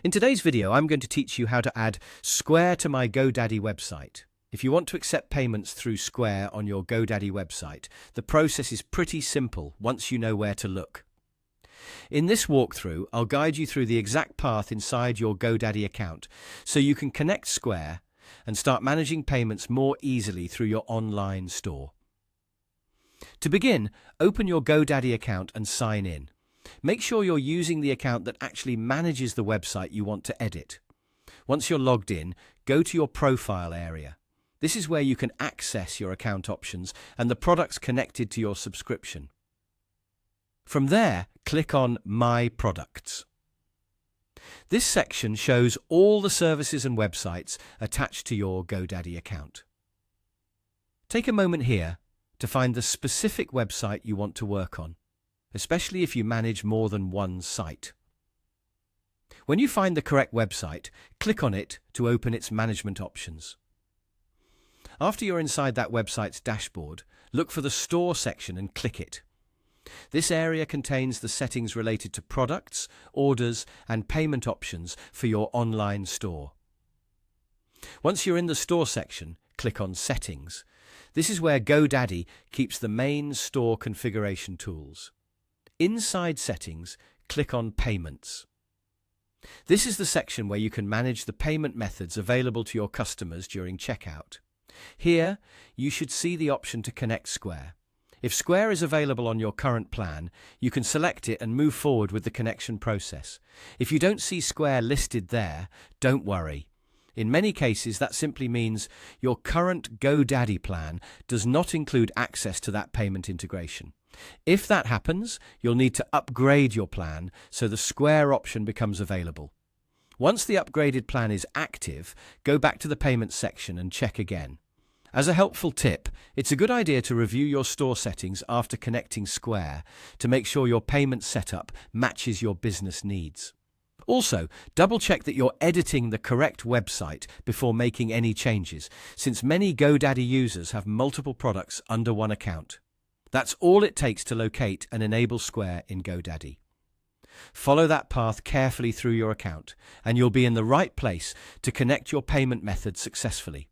In today's video, I'm going to teach you how to add Square to my GoDaddy website. If you want to accept payments through Square on your GoDaddy website, the process is pretty simple once you know where to look. In this walkthrough, I'll guide you through the exact path inside your GoDaddy account so you can connect Square and start managing payments more easily through your online store. To begin, open your GoDaddy account and sign in. Make sure you're using the account that actually manages the website you want to edit. Once you're logged in, go to your profile area. This is where you can access your account options and the products connected to your subscription. From there, click on My Products. This section shows all the services and websites attached to your GoDaddy account. Take a moment here to find the specific website you want to work on, especially if you manage more than one site. When you find the correct website, click on it to open its management options. After you're inside that website's dashboard, look for the Store section and click it. This area contains the settings related to products, orders, and payment options for your online store. Once you're in the Store section, click on Settings. This is where GoDaddy keeps the main store configuration tools. Inside Settings, click on Payments. This is the section where you can manage the payment methods available to your customers during checkout. Here, you should see the option to connect Square. If Square is available on your current plan, you can select it and move forward with the connection process. If you don't see Square listed there, don't worry. In many cases, that simply means your current GoDaddy plan does not include access to that payment integration. If that happens, you'll need to upgrade your plan so the Square option becomes available. Once the upgraded plan is active, go back to the Payments section and check again. As a helpful tip, it's a good idea to review your store settings after connecting Square to make sure your payment setup matches your business needs. Also, double-check that you're editing the correct website before making any changes, since many GoDaddy users have multiple products under one account. That's all it takes to locate and enable Square in GoDaddy. Follow that path carefully through your account, and you'll be in the right place to connect your payment method successfully.